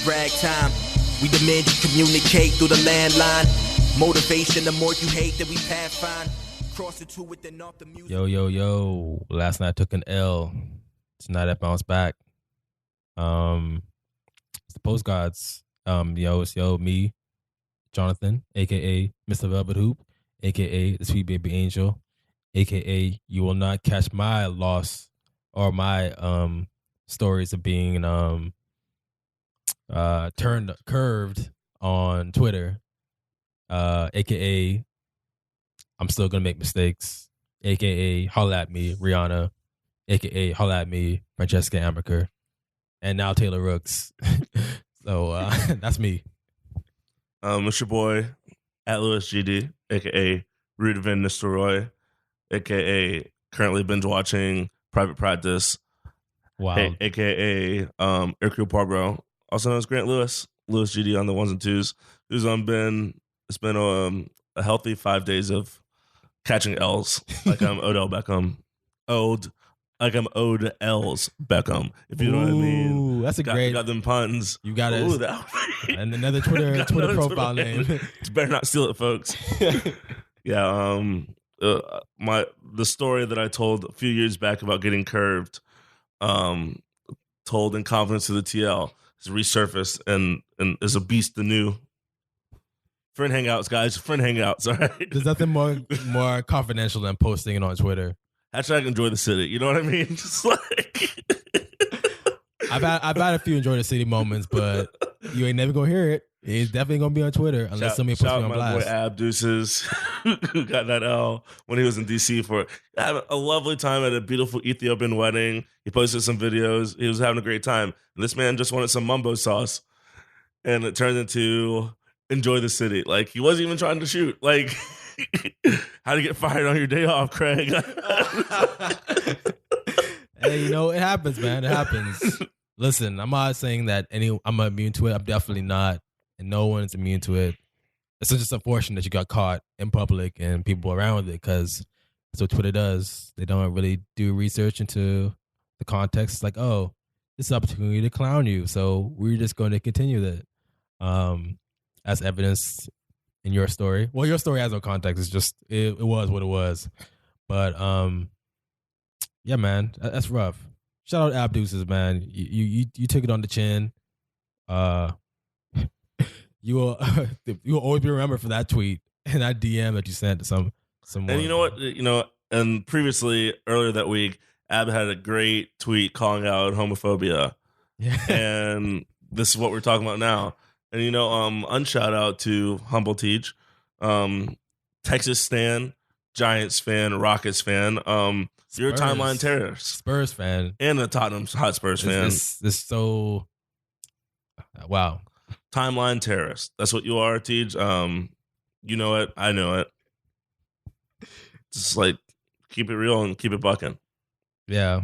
Rag time. We demand you communicate through the landline. Motivation, the more you hate that we pass fine. Cross it to it, then off the music. Yo. Last night I took an L. Tonight I bounced back. It's the Post Gods. It's me, Jonathan, aka Mr. Velvet Hoop, aka the Sweet Baby Angel, aka you will not catch my loss or my stories of being curved on Twitter, aka I'm still gonna make mistakes, aka holla at me Rihanna, aka holla at me Francesca Amaker, and now Taylor Rooks. So that's me. It's your boy at Lewis GD, aka Rude Van Nistelrooy, aka currently binge watching Private Practice. Wow. AKA Hercule Poirot, also known as Grant Lewis GD on the ones and twos, who's it's been a healthy 5 days of catching L's like I'm Odell Beckham. Like I'm owed L's Beckham, if you know what I mean. That's got them puns. You got it. And another Twitter profile name. You better not steal it, folks. Yeah. The story that I told a few years back about getting curved, told in confidence to the TL, has resurfaced and is a beast anew. Friend hangouts, guys. Friend hangouts. All right. There's nothing more confidential than posting it on Twitter. Hashtag enjoy the city. You know what I mean? Just like I've had a few enjoy the city moments, but you ain't never gonna hear it. It's definitely gonna be on Twitter unless somebody puts me on blast. Shout out my boy Ab Deuces, who got that L when he was in DC for having a lovely time at a beautiful Ethiopian wedding. He posted some videos. He was having a great time. And this man just wanted some mumbo sauce, and it turned into enjoy the city. Like he wasn't even trying to shoot. Like how to get fired on your day off, Craig. Hey, it happens, man. It happens. Listen, I'm not saying that I'm immune to it. I'm definitely not. And no one's immune to it. It's just unfortunate that you got caught in public and people around with it, because that's what Twitter does. They don't really do research into the context. It's like, oh, this is an opportunity to clown you, so we're just going to continue that. As evidence in your story. Well, your story has no context. It's just, it was what it was. But, yeah, man, that's rough. Shout out Abduces, man. You took it on the chin. You will always be remembered for that tweet and that DM that you sent to someone. And you know what? And previously, earlier that week, Ab had a great tweet calling out homophobia. Yeah. And this is what we're talking about now. And unshout out to Humble Teach, Texas stan, Giants fan, Rockets fan. You're a timeline terrorist, Spurs fan, and a Tottenham Hotspurs fan. This so wow. Timeline terrorist. That's what you are, Teach. You know it. I know it. Just like keep it real and keep it bucking. Yeah,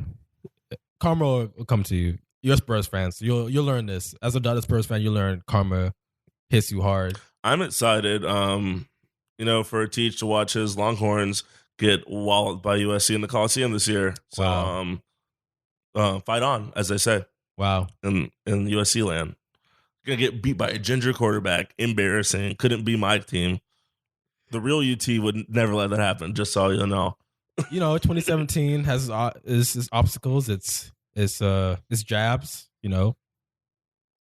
karma will come to you. You're a Spurs fan, so you'll learn this. As a Dallas Spurs fan, you learn karma hits you hard. I'm excited, for a Teach to watch his Longhorns get walloped by USC in the Coliseum this year. So, wow. Fight on, as they say. Wow. In USC land. Gonna get beat by a ginger quarterback. Embarrassing. Couldn't be my team. The real UT would never let that happen, just so you know. 2017 has its obstacles. It's jabs,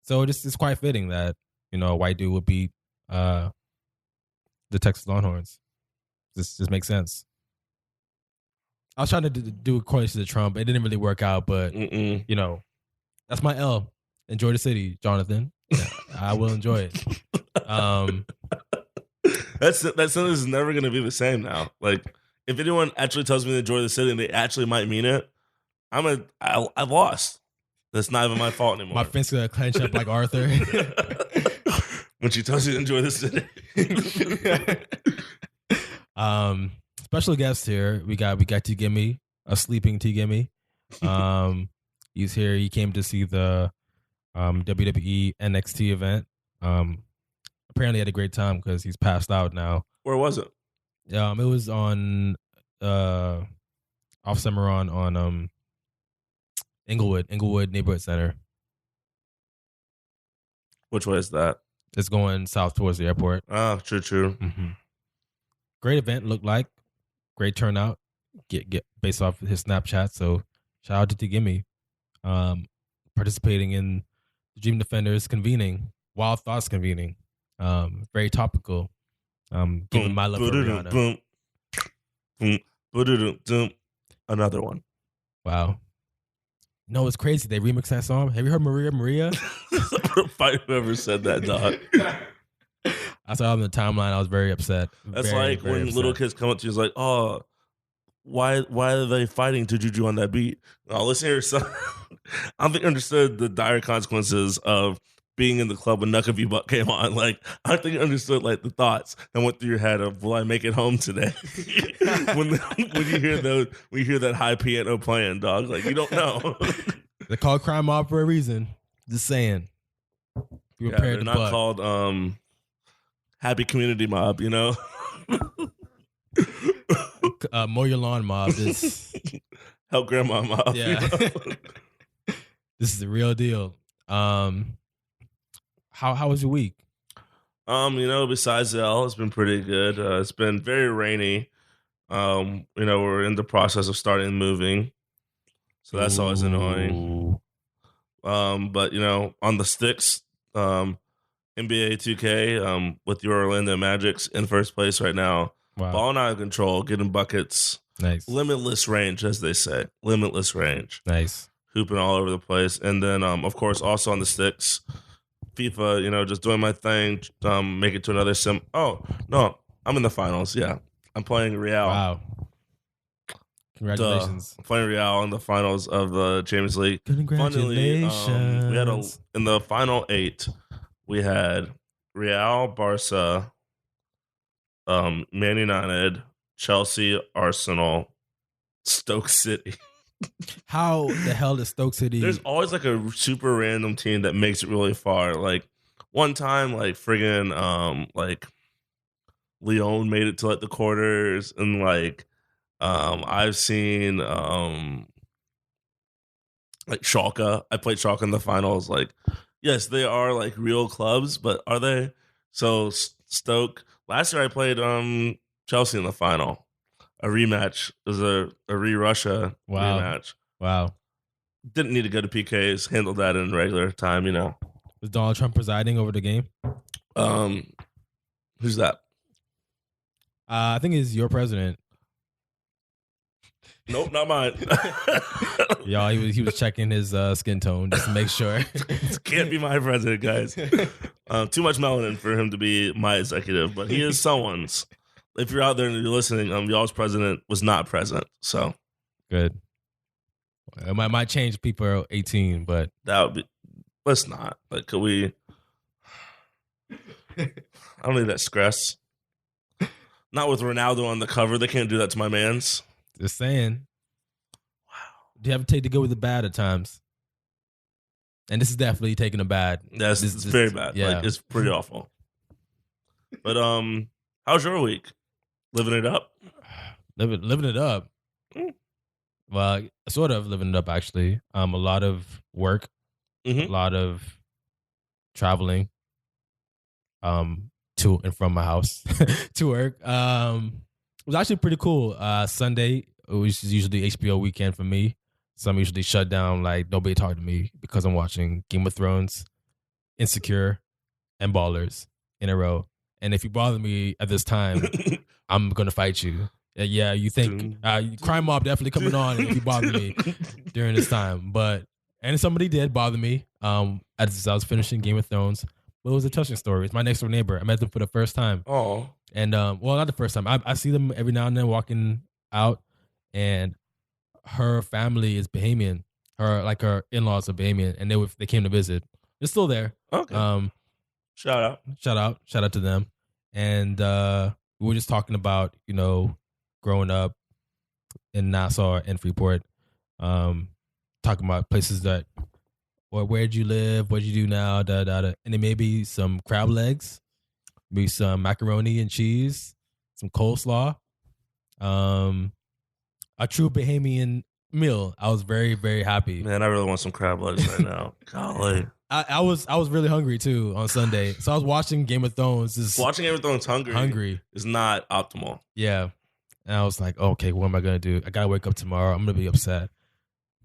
So it's quite fitting that, a white dude would beat the Texas Longhorns. This makes sense. I was trying to do a question to Trump. It didn't really work out, but, that's my L. Enjoy the city, Jonathan. Yeah, I will enjoy it. That sentence is never going to be the same now. Like, if anyone actually tells me to enjoy the city and they actually might mean it, I lost. That's not even my fault anymore. My fence gonna clench up like Arthur. When she tells you to enjoy the city. Special guest here. We got T Gimme, a sleeping T Gimme. He's here. He came to see the WWE NXT event. Apparently had a great time because he's passed out now. Where was it? It was on off Cimarron on Inglewood Neighborhood Center. Which way is that? It's going south towards the airport. Ah, true. Mm-hmm. Great event, looked like. Great turnout. Get based off his Snapchat. So shout out to Gimme, participating in the Dream Defenders convening, Wild Thoughts convening. Very topical. Giving my love for Rihanna. Another one. Wow. No, it's crazy. They remixed that song. Have you heard Maria? Fight whoever said that, dog. I saw it on the timeline. I was very upset. That's very, like very when upset. little kids come up to you, it's like, oh, why are they fighting to Juju on that beat? Oh, listen here, son. I don't think I understood the dire consequences of being in the club when Knuck of You Buck came on. Like, I don't think I understood like the thoughts that went through your head of, will I make it home today? when you hear that high piano playing, dog, like you don't know. They're called Crime Mob for a reason. Just saying. Be prepared they're to not buck. called Happy Community Mob, you know. Mow Your Lawn Mob. This, Help Grandma Mob. yeah. You know? This is the real deal. How was your week? Besides L, it's been pretty good. It's been very rainy. We're in the process of starting moving, so that's always annoying. But on the sticks, NBA 2K, with your Orlando Magic's in first place right now. Wow. Balling out of control, getting buckets. Nice. Limitless range, as they say. Limitless range. Nice. Hooping all over the place. And then, of course, also on the sticks, FIFA, just doing my thing, make it to another sim. Oh, no, I'm in the finals. Yeah. I'm playing Real. Wow. Congratulations. I'm playing Real in the finals of the Champions League. Congratulations. Funnily, we had in the final 8, we had Real, Barca, Man United, Chelsea, Arsenal, Stoke City. How the hell did Stoke City? There's always like a super random team that makes it really far. Like one time, like friggin' like Lyon made it to like the quarters, and like I've seen like Schalke. I played Schalke in the finals. Like, yes, they are like real clubs, but are they? So Stoke. Last year I played Chelsea in the final. A rematch. It was a re-Russia rematch. Wow. Didn't need to go to PKs. Handled that in regular time, Was Donald Trump presiding over the game? Who's that? I think he's your president. Nope, not mine. Y'all, he was checking his skin tone just to make sure. This can't be my president, guys. Too much melanin for him to be my executive, but he is someone's. If you're out there and you're listening, y'all's president was not present, so good. It might change people are 18, but that would be. Let's not. Like, could we? I don't need that stress. Not with Ronaldo on the cover. They can't do that to my mans. Just saying. Wow. Do you have to take the good with the bad at times? And this is definitely taking a bad. Yes, it's very bad. Yeah. Like, it's pretty awful. But how's your week? Living it up? Living it up. Well, sort of living it up, actually. A lot of work, a lot of traveling, to and from my house to work. It was actually pretty cool. Sunday, which is usually HBO weekend for me. So I'm usually shut down, like nobody talk to me because I'm watching Game of Thrones, Insecure, and Ballers in a row. And if you bother me at this time, I'm gonna fight you. Yeah, you think Crime Mob definitely coming on if you bother me during this time. And somebody did bother me as I was finishing Game of Thrones. But it was a touching story. It's my next door neighbor. I met them for the first time. Oh. And well, not the first time. I see them every now and then walking out, and her family is Bahamian. Her in-laws are Bahamian, and they came to visit. They're still there. Okay. Shout out to them. And we were just talking about, growing up in Nassau and Freeport, talking about places that, or where'd you live, what'd you do now, and then maybe some crab legs, maybe some macaroni and cheese, some coleslaw, a true Bahamian meal. I was very, very happy. Man, I really want some crab legs right now. Golly. I was really hungry too on Sunday. So I was watching Game of Thrones. Just Watching everything's hungry is not optimal. Yeah. And I was like, okay, what am I going to do? I got to wake up tomorrow. I'm going to be upset.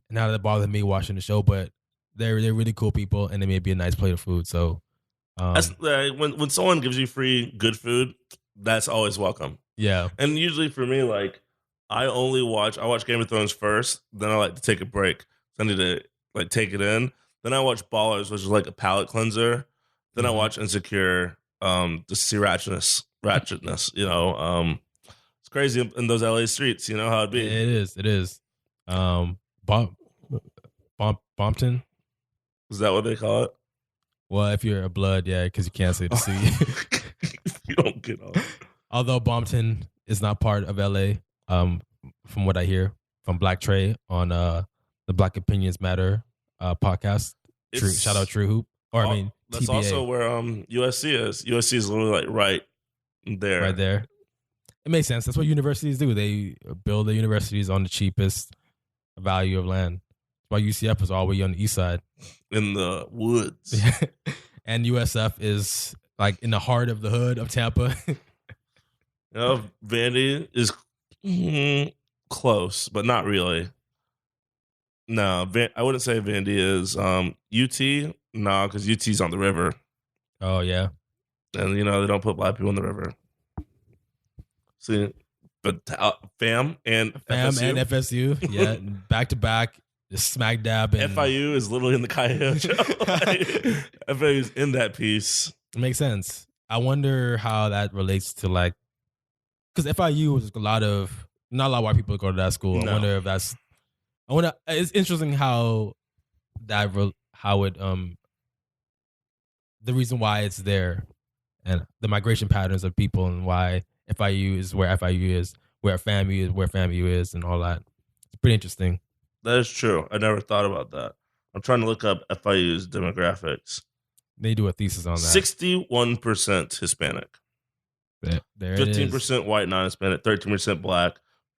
And now that bothers me watching the show, but they're really cool people and they may be a nice plate of food. So when someone gives you free good food, that's always welcome. Yeah. And usually for me, like I watch Game of Thrones first, then I like to take a break. So I need to like take it in. Then I watch Ballers, which is like a palate cleanser. Then I watch Insecure, the ratchetness, it's crazy in those LA streets. You know how it be. It is. Bompton. Is that what they call it? Well, if you're a blood, yeah, because you can't say the C. You don't get on. Although Bompton is not part of LA, from what I hear from Black Trey on the Black Opinions Matter podcast. Shout out True Hoop. That's TBA. Also where USC is. USC is literally like right there. Right there. It makes sense. That's what universities do. They build their universities on the cheapest value of land. That's why UCF is all the way on the east side. In the woods. And USF is like in the heart of the hood of Tampa. Vandy is close, but not really. No, I wouldn't say Vandy is. UT, no, because UT's on the river. Oh, yeah. And, they don't put black people in the river. See, but FAM and FSU. Yeah, back to back, just smack dab. And FIU is literally in the Coyote. FIU is in that piece. It makes sense. I wonder how that relates to like, because FIU was not a lot of white people go to that school. No. I wonder if that's. It's interesting how the reason why it's there, and the migration patterns of people, and why FIU is where FIU is, where FAMU is where FAMU is, and all that. It's pretty interesting. That is true. I never thought about that. I'm trying to look up FIU's demographics. They do a thesis on that. 61% Hispanic. There 15% white, non-Hispanic, 13% black,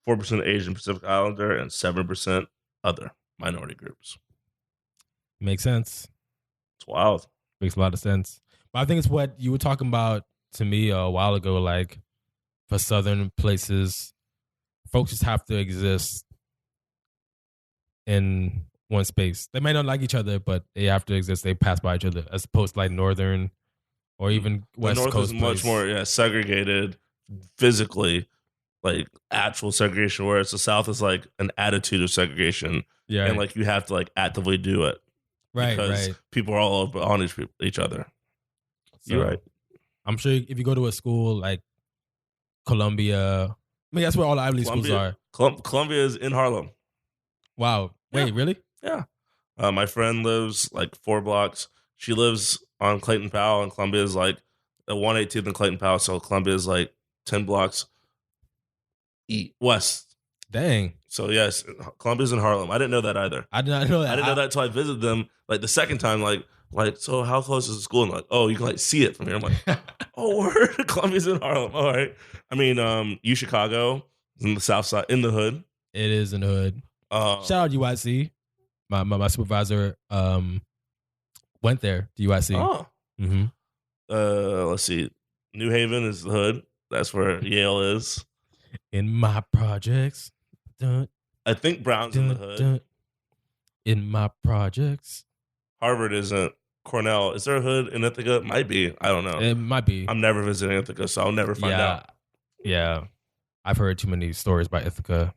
4% Asian Pacific Islander, and 7% other minority groups. Makes sense. It's wild. Makes a lot of sense. But I think it's what you were talking about to me a while ago, like for southern places, folks just have to exist in one space. They may not like each other, but they have to exist. They pass by each other, as opposed to like northern or even West the North Coast. is much more segregated physically, like actual segregation, whereas the South is like an attitude of segregation. Yeah, and like you have to like actively do it, right? Because people are all on each other. So, you're right. I'm sure if you go to a school like Columbia, I mean that's where all the Ivy League schools are. Columbia is in Harlem. Wow. Wait, really? Yeah. My friend lives like 4 blocks. She lives on Clayton Powell, and Columbia is like at 118th and Clayton Powell. So Columbia is like 10 blocks west. Dang. So yes, Columbia's in Harlem. I didn't know that either. I did not know that. I didn't know that until I visited them like the second time. Like, so how close is the school? And like, oh, you can like see it from here. I'm like, oh, word. Columbia's in Harlem. All right. I mean, U Chicago is in the south side, in the hood. It is in the hood. Shout out UIC. My supervisor went there to UIC. Oh. Mm-hmm. Let's see. New Haven is the hood. That's where Yale is. In my projects. Dun, I think Brown's dun, in the hood. Dun. In my projects. Harvard isn't. Cornell. Is there a hood in Ithaca? Might be. I don't know. It might be. I'm never visiting Ithaca, so I'll never find out. Yeah. I've heard too many stories about Ithaca.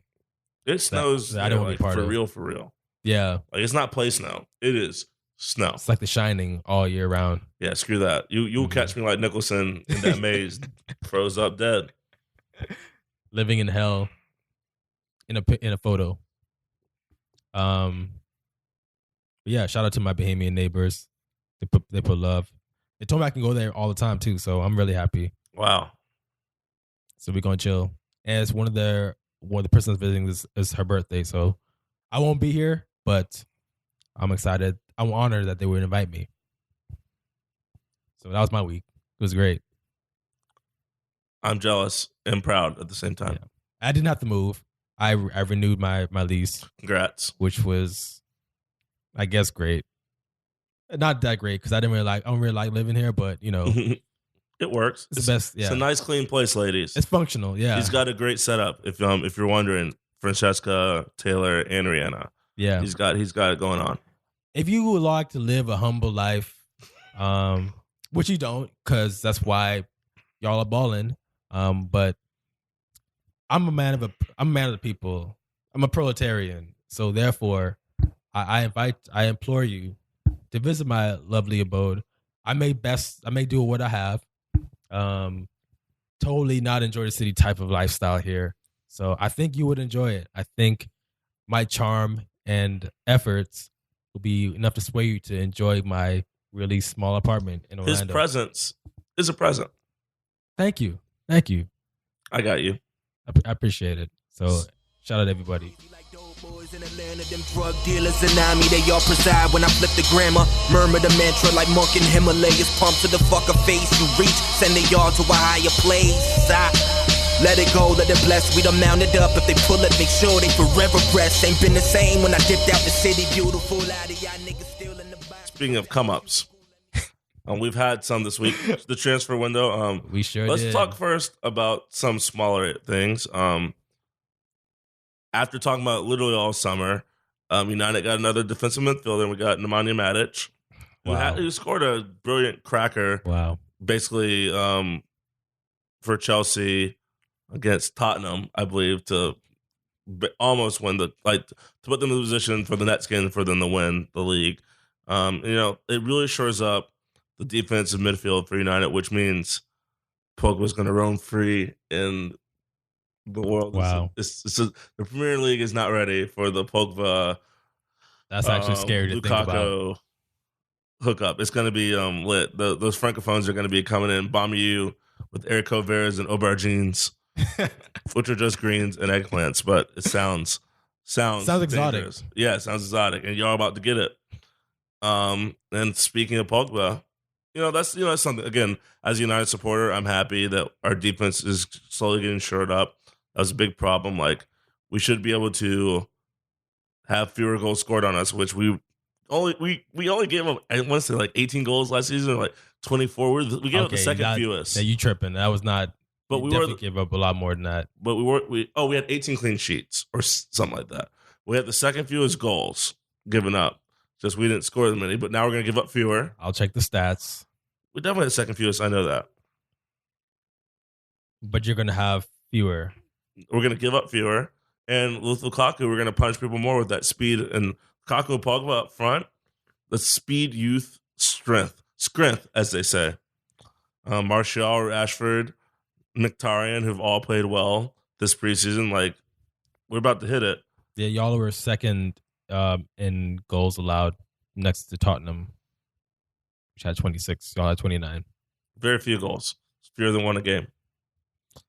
It snows I don't want to be part for of. real, for real. Yeah. Like it's not play snow. It is snow. It's like The Shining all year round. Yeah, screw that. You'll catch me like Nicholson in that maze, froze up dead. Living in hell in a photo. Yeah, shout out to my Bahamian neighbors. They put love. They told me I can go there all the time too, so I'm really happy. Wow. So we're gonna chill. And it's one of the persons visiting is her birthday, so I won't be here, but I'm excited. I'm honored that they would invite me. So that was my week. It was great. I'm jealous and proud at the same time. Yeah. I didn't have to move. I renewed my lease, Congrats. which was, I guess, great. Not that great because I don't really like living here, but It works. it's the best. It's Yeah, a nice, clean place, ladies. it's functional. Yeah, He's got a great setup. If you're wondering, Francesca, Taylor, and Rihanna. yeah. He's got it going on. If you would like to live a humble life, which you don't, because that's why y'all are balling. But I'm a man of the people. I'm a proletarian, so therefore, I implore you to visit my lovely abode. I may do what I have. Totally not enjoy the city type of lifestyle here. So I think you would enjoy it. I think my charm and efforts will be enough to sway you to enjoy my really small apartment in Orlando. His presence is a present. Thank you. I got you. I appreciate it. So shout out to everybody. Boys in Atlanta, them drug dealers and me, they all preside when I flip the grammar. Murmur the mantra like monk in Himalayas. Pump to the fucker face you reach, send the yard to a higher place. Let it go, let it bless. We done mounted up. If they pull it, make sure they forever rest. Ain't been the same when I dipped out the city. Beautiful out of y'all niggas still in the back. Speaking of come-ups, we've had some this week. The transfer window. We sure Let's did. talk first about some smaller things. After talking about literally all summer, United got another defensive midfielder, and we got Nemanja Matic, who scored a brilliant cracker. Wow. Basically, for Chelsea against Tottenham, I believe, to almost win to put them in the position for the net skin for them to win the league. It really shores up the defensive midfield for United, which means Pogba's going to roam free in the world. Wow. The Premier League is not ready for the Pogba. That's actually scary to think about. Hookup. It's going to be lit. Those francophones are going to be coming in, bombing you with haricot verts and aubergines, which are just greens and eggplants, but it sounds exotic. Yeah, it sounds exotic, and y'all about to get it. And speaking of Pogba, that's something. Again, as a United supporter, I'm happy that our defense is slowly getting shored up. That was a big problem. Like, we should be able to have fewer goals scored on us, which we only gave up, I want to say, like 18 goals last season, like 24. We gave up the second fewest. Yeah, you tripping. That was not. But we definitely gave up a lot more than that. But we had 18 clean sheets or something like that. We had the second fewest goals given up. Just we didn't score as many, but now we're going to give up fewer. I'll check the stats. We definitely had second fewest. I know that. But you're going to have fewer. We're going to give up fewer. And with Lukaku, we're going to punch people more with that speed. And Lukaku and Pogba up front, the speed, youth, strength, as they say. Martial, Rashford, Mkhitaryan, who've all played well this preseason. Like, we're about to hit it. Yeah, y'all were second in goals allowed next to Tottenham, which had 26. Y'all had 29. Very few goals. Fewer than one a game.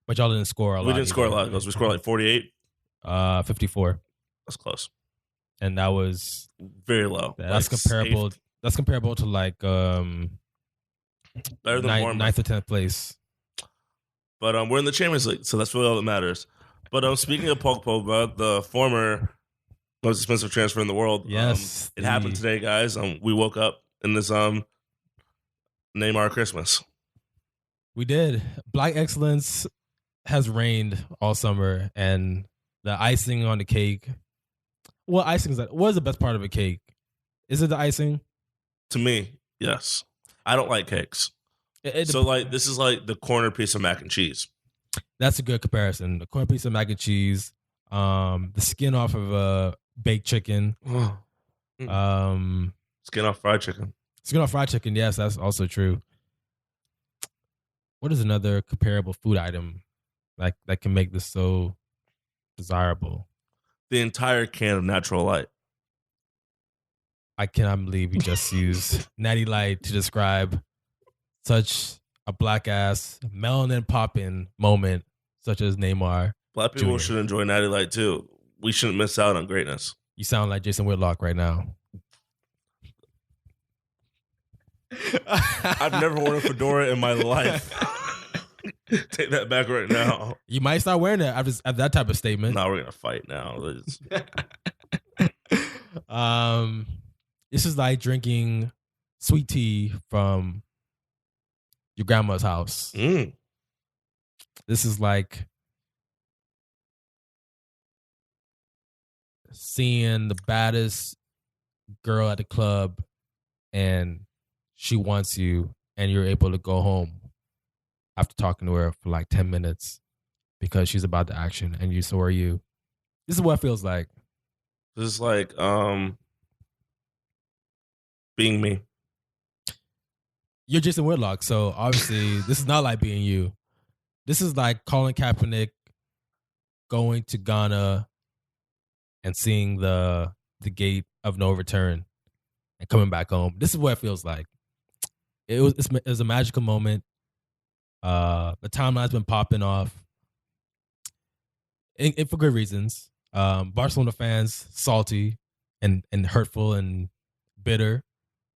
But y'all didn't score a lot. We didn't score a lot of goals. We scored like 48. 54. That's close. And that was very low. That's like comparable. Safe. That's comparable to like better than ninth or 10th place. But we're in the Champions League, so that's really all that matters. But speaking of Pogba, the former most expensive transfer in the world, yes, it happened today, guys. We woke up in this Neymar Christmas. We did. Black excellence has reigned all summer, and the icing on the cake. What icing is that? What is the best part of a cake? Is it the icing? To me, yes. I don't like cakes. So like this is like the corner piece of mac and cheese. That's a good comparison. The corner piece of mac and cheese, the skin off of a baked chicken, skin off fried chicken. Skin off fried chicken. Yes, that's also true. What is another comparable food item that can make this so desirable? The entire can of Natural Light. I cannot believe you just used Natty Light to describe such a black ass melanin popping moment such as Neymar. Black people Jr. should enjoy Natty Light too. We shouldn't miss out on greatness. You sound like Jason Whitlock right now. I've never worn a fedora in my life. Take that back right now. You might start wearing it after that type of statement. No, we're gonna fight now. This is like drinking sweet tea from your grandma's house. This is like seeing the baddest girl at the club and she wants you and you're able to go home after talking to her for like 10 minutes because she's about the action and so are you. This is what it feels like. This is like being me. You're Jason Whitlock, so obviously this is not like being you. This is like Colin Kaepernick going to Ghana and seeing the gate of no return and coming back home. This is what it feels like. It was a magical moment. The timeline's been popping off, and for good reasons. Barcelona fans salty and hurtful and bitter,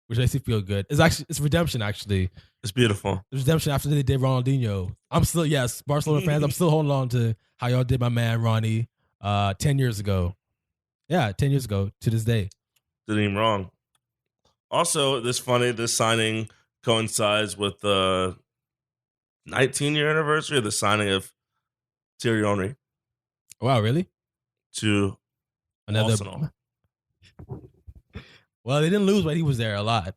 which makes me feel good. It's redemption. Actually, it's beautiful. It's redemption after they did Ronaldinho. I'm still Barcelona fans. I'm still holding on to how y'all did my man Ronnie 10 years ago. Yeah, 10 years ago to this day. Did him wrong. Also, this signing coincides with the 19-year anniversary of the signing of Thierry Henry. Wow, really? To another Arsenal. Well, they didn't lose when he was there a lot.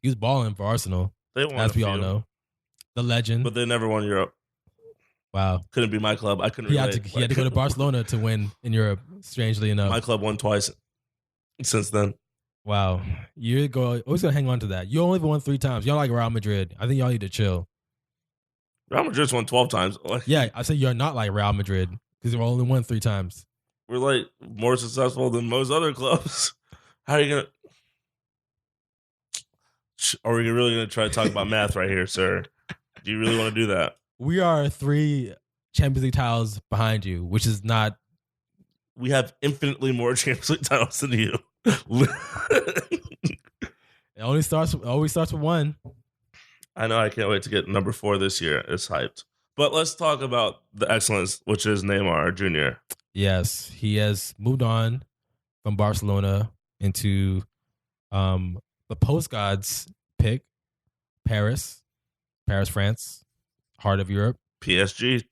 He was balling for Arsenal, as we all know. The legend. But they never won Europe. Wow. Couldn't be my club. I couldn't He had to go to Barcelona to win in Europe, strangely enough. My club won twice since then. Wow. You're always going to hang on to that. You only won 3 times. Y'all like Real Madrid. I think y'all need to chill. Real Madrid's won 12 times. Yeah, I say you're not like Real Madrid because you only won 3 times. We're like more successful than most other clubs. How are you going to... Are we really going to try to talk about math right here, sir? Do you really want to do that? We are 3 Champions League titles behind you, which is not... We have infinitely more Champions League titles than you. It always starts with 1. I know. I can't wait to get number 4 this year. It's hyped. But let's talk about the excellence, which is Neymar Jr. Yes, he has moved on from Barcelona into the post gods pick, Paris, France, heart of Europe. PSG,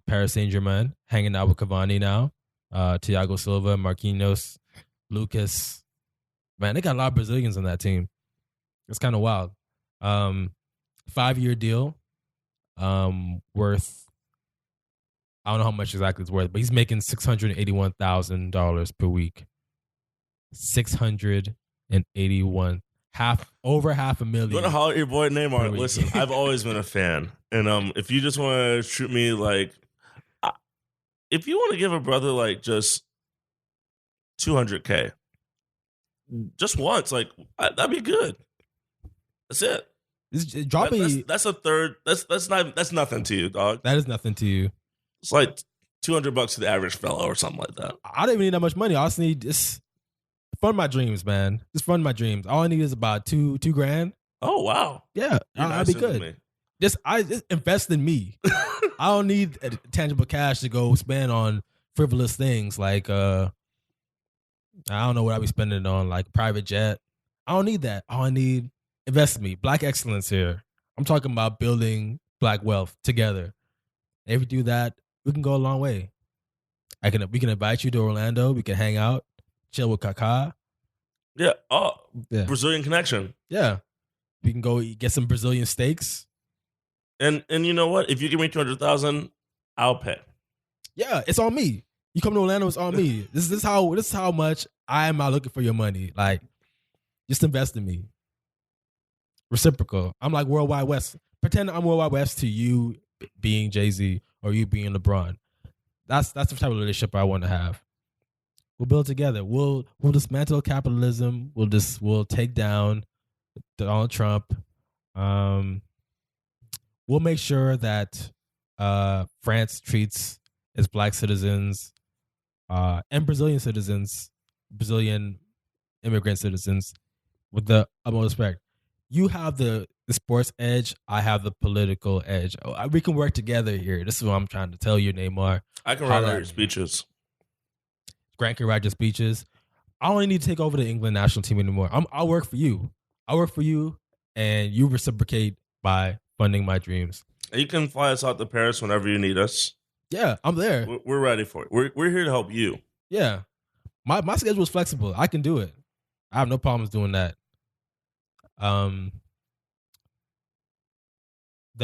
Paris Saint-Germain, hanging out with Cavani now. Thiago Silva, Marquinhos, Lucas. Man, they got a lot of Brazilians on that team. It's kind of wild. 5-year deal, worth, I don't know how much exactly it's worth, but he's making $681,000 per week. 681, over $500,000. Go to holler at your boy Neymar. Listen, I've always been a fan, and if you just want to shoot me like, if you want to give a brother like just $200K, just once, like that'd be good. That's it. Drop me. That's a third. That's nothing to you, dog. That is nothing to you. It's like $200 to the average fellow or something like that. I don't even need that much money. I just need just fund my dreams, man. Just fund my dreams. All I need is about two grand. Oh wow. Yeah, I'll be good. Just invest in me. I don't need tangible cash to go spend on frivolous things like I don't know what I'll be spending on, like private jet. I don't need that. All I need, invest in me. Black excellence here. I'm talking about building black wealth together. If we do that, we can go a long way. We can invite you to Orlando. We can hang out, chill with Kaká. Yeah. Oh, yeah. Brazilian connection. Yeah. We can go get some Brazilian steaks. And you know what? If you give me $200,000, I'll pay. Yeah, it's on me. You come to Orlando, it's on me. This is how much I am not looking for your money. Like, just invest in me. Reciprocal. I'm like Worldwide West. Pretend I'm Worldwide West to you being Jay-Z or you being LeBron. That's the type of relationship I want to have. We'll build together. We'll dismantle capitalism. We'll take down Donald Trump. We'll make sure that France treats its black citizens and Brazilian citizens, Brazilian immigrant citizens, with the utmost respect. you have the sports edge. I have the political edge. We can work together here. This is what I'm trying to tell you, Neymar. I can write Holla all at your me. speeches. Grant can write your speeches. I don't need to take over the England national team anymore. I'll work for you. I'll work for you, and you reciprocate by funding my dreams. You can fly us out to Paris whenever you need us. Yeah, I'm there. We're ready for it. We're here to help you. Yeah, my schedule is flexible. I can do it. I have no problems doing that. The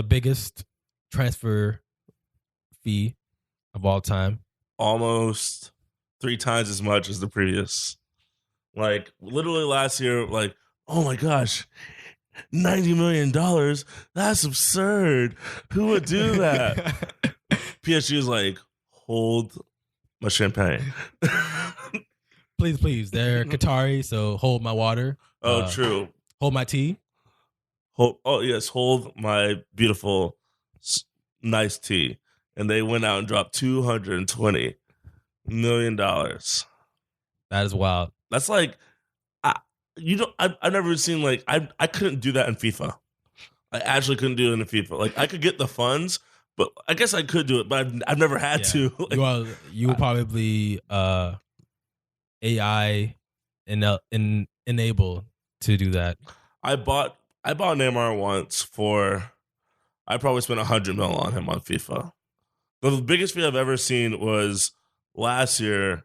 biggest transfer fee of all time. Almost 3 times as much as the previous. Like literally last year, like, oh my gosh, $90 million. That's absurd. Who would do that? PSG is like, hold my champagne. Please. They're Qatari, so hold my water. Oh, true. Hold my tea. Hold my beautiful, nice tea. And they went out and dropped $220 million. That is wild. That's like, I've never seen like, I couldn't do that in FIFA. I actually couldn't do it in FIFA. Like I could get the funds, but I guess I could do it, but I've never had to. Like, you were probably AI enabled to do that. I bought Neymar once for, I probably spent $100 million on him on FIFA. The biggest fee I've ever seen was last year.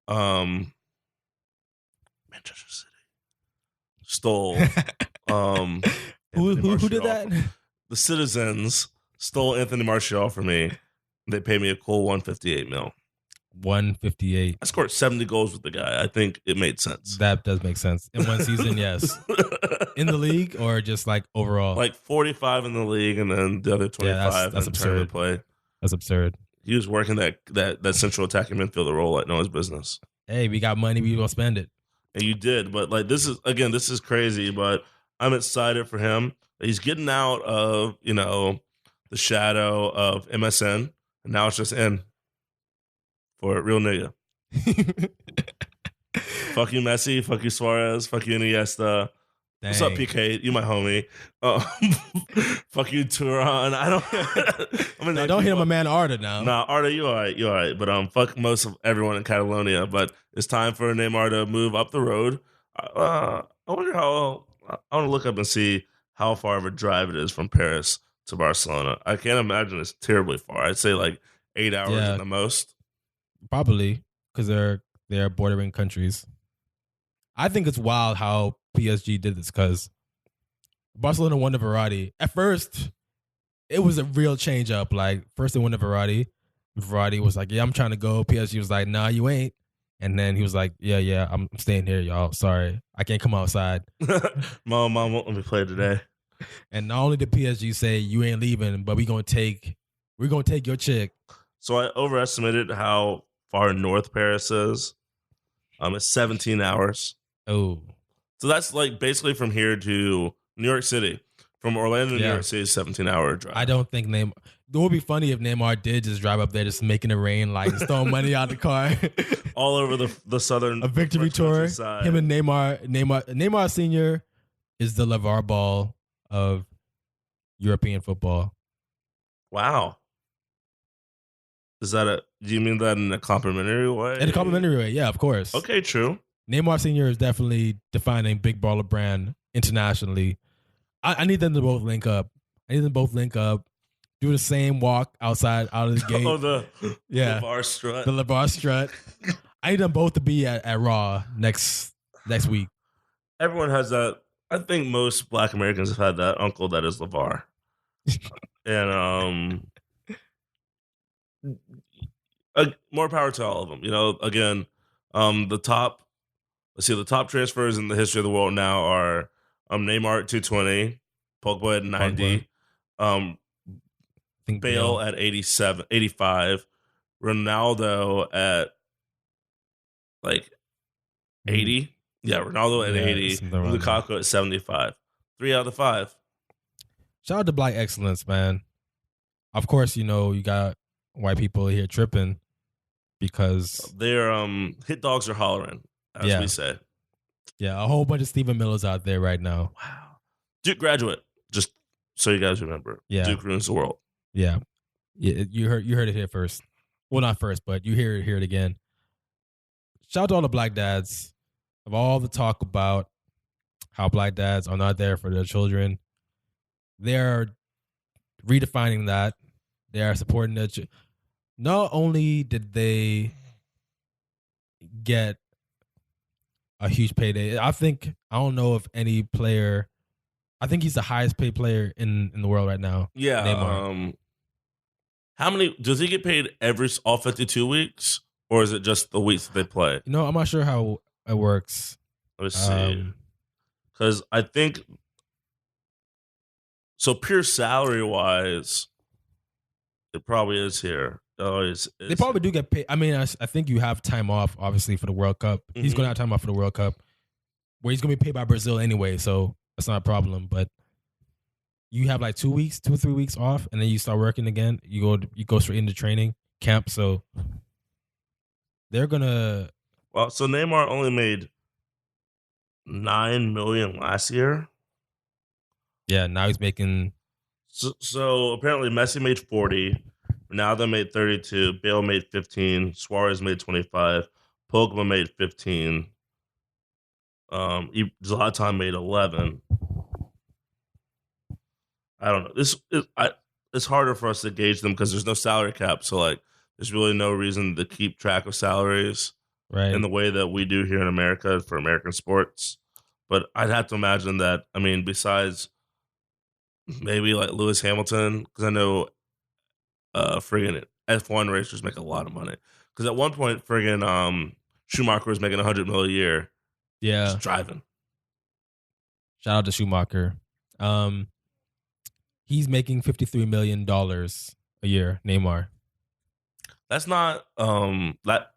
Manchester City stole. Who did that? The Citizens stole Anthony Martial from me. They paid me a cool $158 million. 158. I scored 70 goals with the guy. I think it made sense. That does make sense. In one season, yes. In the league or just like overall? Like 45 in the league and then the other 25 that's in absurd. tournament play. That's absurd. He was working that central attacking midfielder role like no one's business. Hey, we got money, we gonna spend it. And you did, but like this is crazy, but I'm excited for him. He's getting out of, the shadow of MSN, and now it's just in for a real nigga. Fuck you, Messi. Fuck you, Suarez. Fuck you, Iniesta. Dang. What's up, PK? You my homie. Fuck you, Turan. Don't hit my man Arda now. Nah, Arda, you all right. But fuck most of everyone in Catalonia. But it's time for Neymar to move up the road. I wonder how. I want to look up and see how far of a drive it is from Paris to Barcelona. I can't imagine it's terribly far. I'd say like 8 hours at the most. Probably because they're bordering countries. I think it's wild how PSG did this because Barcelona won the Verratti. At first, it was a real change up. Like first they won the Verratti. Verratti was like, "Yeah, I'm trying to go." PSG was like, "Nah, you ain't." And then he was like, "Yeah, I'm staying here, y'all. Sorry, I can't come outside." Mom won't let me play today. And not only did PSG say you ain't leaving, but we're gonna take your chick. So I overestimated how far north Paris is. It's 17 hours. Oh, so that's like basically from here to New York City. From Orlando to New York City is 17-hour drive. I don't think Neymar. It would be funny if Neymar did just drive up there, just making it rain, like just throwing money out the car, all over the southern. A victory tour. Him and Neymar Senior is the LeVar Ball of European football. Wow. Do you mean that in a complimentary way? In a complimentary way, yeah, of course. Okay, true. Neymar Senior is definitely defining big baller brand internationally. I need them to both link up. Do the same walk out of the gate. LeVar strut. The LeVar strut. I need them both to be at Raw next week. Everyone has that. I think most Black Americans have had that uncle that is LeVar. And more power to all of them. Again, the top transfers in the history of the world now are Neymar at 220, Pogba at 90, Bale at 87, 85, Ronaldo at like 80. Yeah, Ronaldo at 80, Lukaku at 75. 3 out of 5. Shout out to Black excellence, man. Of course, you got white people here tripping because their hit dogs are hollering, as we say. Yeah, a whole bunch of Stephen Millers out there right now. Wow. Duke graduate. Just so you guys remember. Yeah. Duke ruins the world. Yeah. You heard it here first. Well, not first, but you hear it again. Shout out to all the black dads of all the talk about how black dads are not there for their children. They're redefining that. They are supporting their not only did they get a huge payday, I don't know if any player, I think he's the highest paid player in the world right now. Yeah. Neymar. How many does he get paid every all 52 weeks, or is it just the weeks that they play? I'm not sure how it works. Let's see. Because I think so. Pure salary wise, it probably is here. They probably do get paid. I mean, I think you have time off, obviously, for the World Cup. Mm-hmm. He's going to have time off for the World Cup, where he's going to be paid by Brazil anyway, so that's not a problem. But you have like 2 weeks, 2 or 3 weeks off, and then you start working again. You go straight into training camp. So they're gonna. Well, so Neymar only made $9 million last year. Yeah, now he's making. So apparently Messi made 40. Ronaldo made 32. Bale made 15. Suarez made 25. Pogba made 15. Zlatan made 11. I don't know. It's harder for us to gauge them because there's no salary cap. So like, there's really no reason to keep track of salaries, right, in the way that we do here in America for American sports. But I'd have to imagine that. I mean, besides maybe like Lewis Hamilton, because I know friggin' F1 racers make a lot of money. Because at one point, friggin' Schumacher was making $100 million a year. Yeah, just driving. Shout out to Schumacher. He's making $53 million a year. Neymar. That's not that.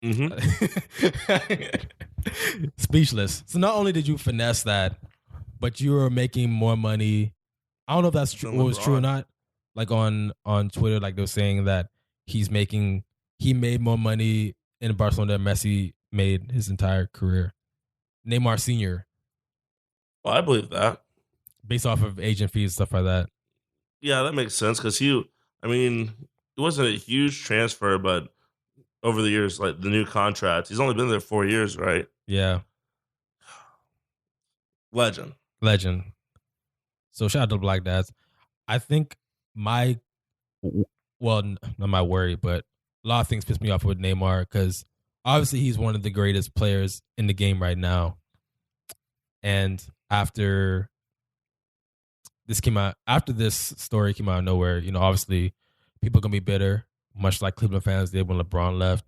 Mm-hmm. Speechless. So not only did you finesse that, but you were making more money. I don't know if that's true, what was true or not. Like on Twitter, like they were saying that he made more money in Barcelona than Messi made his entire career. Neymar Senior. Well, I believe that. Based off of agent fees, stuff like that. Yeah, that makes sense because it wasn't a huge transfer, but over the years, like the new contract, he's only been there 4 years, right? Yeah. Legend. So shout out to the Black Dads. I think not my worry, but a lot of things piss me off with Neymar because obviously he's one of the greatest players in the game right now. And after this story came out of nowhere, obviously people are going to be bitter, much like Cleveland fans did when LeBron left,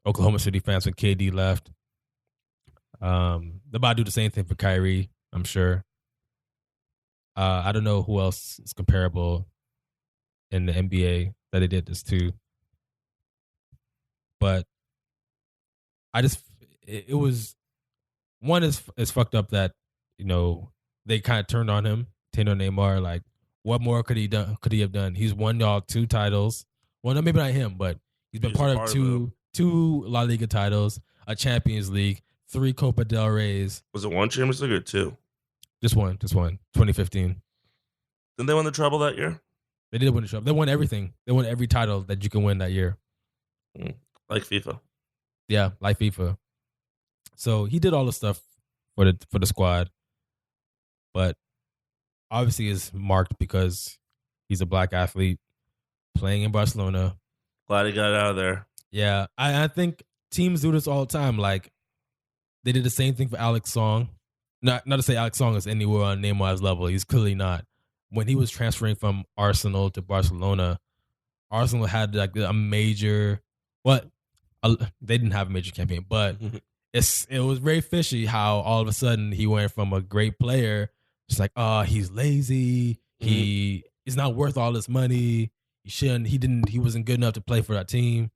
Oklahoma City fans when KD left. They're about to do the same thing for Kyrie, I'm sure. I don't know who else is comparable in the NBA that they did this to. But it was, one is fucked up that, they kind of turned on Neymar. Like, what more could he have done? He's won y'all 2 titles. Well, no, maybe not him, but he's been part of two La Liga titles, a Champions League, 3 Copa del Reys. Was it 1 Champions League or 2? Just one, 2015. Didn't they win the treble that year? They did win the treble. They won everything. They won every title that you can win that year. Like FIFA. Yeah, like FIFA. So he did all the stuff for the squad, but obviously is marked because he's a black athlete playing in Barcelona. Glad he got out of there. Yeah, I think teams do this all the time. Like, they did the same thing for Alex Song. Not to say Alex Song is anywhere on Neymar's level. He's clearly not. When he was transferring from Arsenal to Barcelona, Arsenal had like a major. They didn't have a major campaign, but it was very fishy how all of a sudden he went from a great player, just like, he's lazy. He is not worth all this money. He wasn't good enough to play for that team.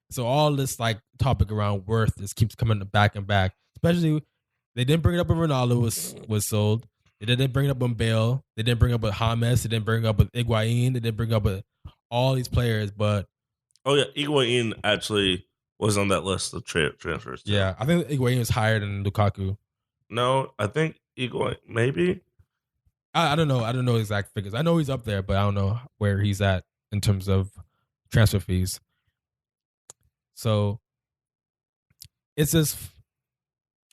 So all this like topic around worth just keeps coming back and back. Especially, they didn't bring it up when Ronaldo was sold. They didn't bring it up when Bale. They didn't bring it up with James. They didn't bring it up with Higuain. They didn't bring it up with all these players. But Higuain actually was on that list of transfers too. Yeah, I think Higuain was higher than Lukaku. No, I think Eagle maybe. I don't know. I don't know exact figures. I know he's up there, but I don't know where he's at in terms of transfer fees. So it's just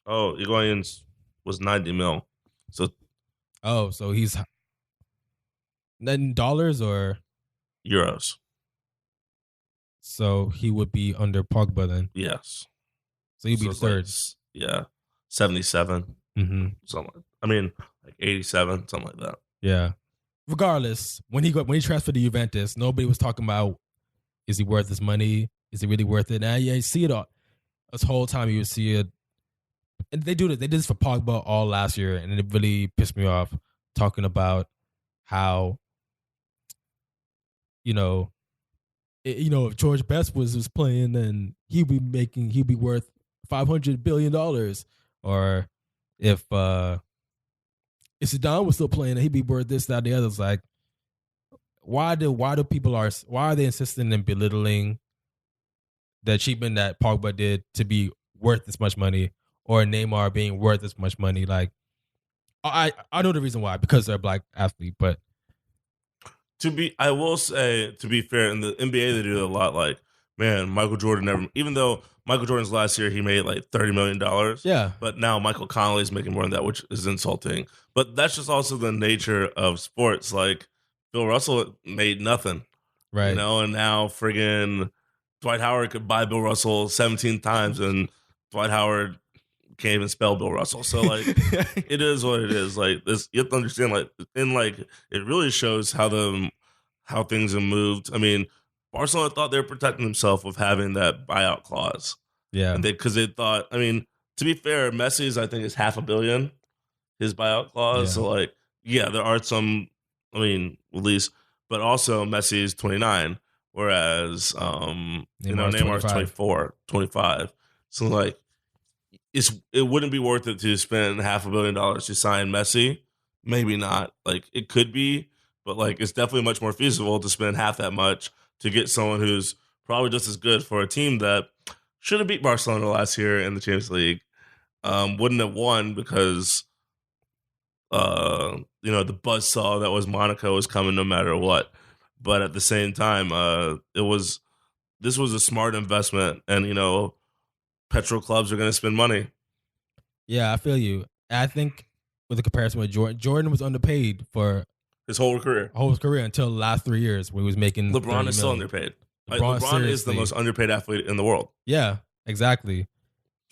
Oh, Iguain's was 90 mil. So so he's in dollars or euros. so he would be under Pogba then. Yes. So he'd be So it's like third. 77. Mm-hmm. Something. I mean, like 87, something like that. Yeah. Regardless, when he transferred to Juventus, nobody was talking about is he worth his money? Is he really worth it? Now you see it all. This whole time you see it. And they do this. They did this for Pogba all last year, and it really pissed me off talking about how, you know, if George Best was playing, then he'd be worth $500 billion. Or if Zidane was still playing, he'd be worth this, that, the other. It's like, why are they insisting in belittling the achievement that Pogba did to be worth this much money, or Neymar being worth this much money? Like, I know the reason why, because they're a black athlete, but I will say, to be fair, in the NBA they do it a lot. Like, man, Michael Jordan never. Even though Michael Jordan's last year he made like $30 million. yeah, But now Michael Connolly's making more than that, which is insulting. But that's just also the nature of sports. Like Bill Russell made nothing, right. and now friggin' Dwight Howard could buy Bill Russell 17 times, and Dwight Howard can't even spell Bill Russell. So like, it is what it is. Like this, you have to understand. Like, and like, it really shows how things have moved. I mean, Barcelona thought they were protecting themselves with having that buyout clause. Yeah, And because they thought, I mean, to be fair, Messi's I think is $500 million, his buyout clause. Yeah. So like, yeah, there are some, I mean, release, but also Messi's 29, whereas Neymar's 24, 25. So like, it wouldn't be worth it to spend $500 million to sign Messi. Maybe not. Like it could be, but like it's definitely much more feasible to spend half that much to get someone who's probably just as good for a team that should have beat Barcelona last year in the Champions League. Wouldn't have won because the buzzsaw that was Monaco was coming no matter what. But at the same time, this was a smart investment, and petrol clubs are going to spend money. Yeah, I feel you. I think with the comparison with Jordan was underpaid for his whole career until the last 3 years when he was making. LeBron is still underpaid. LeBron is the most underpaid athlete in the world. Yeah, exactly.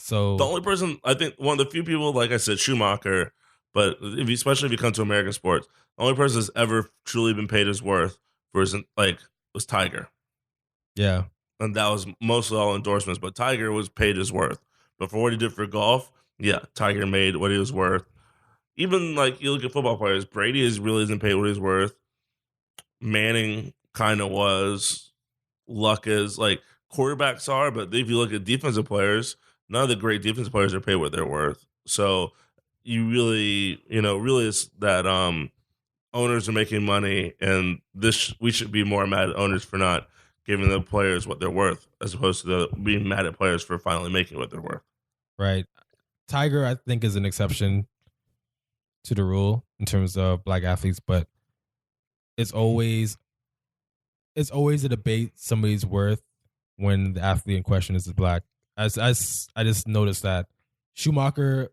So the only person, I think, one of the few people, like I said, Schumacher, but especially if you come to American sports, the only person that's ever truly been paid his worth was Tiger. Yeah. And that was mostly all endorsements, but Tiger was paid his worth. But for what he did for golf, yeah, Tiger made what he was worth. Even like you look at football players, Brady really isn't paid what he's worth. Manning kind of was. Luck is like quarterbacks are, but if you look at defensive players, none of the great defensive players are paid what they're worth. So you really, really is that owners are making money, and we should be more mad at owners for not giving the players what they're worth, as opposed to being mad at players for finally making what they're worth. Right. Tiger, I think, is an exception to the rule in terms of black athletes, but it's always a debate somebody's worth when the athlete in question is black. I just noticed that Schumacher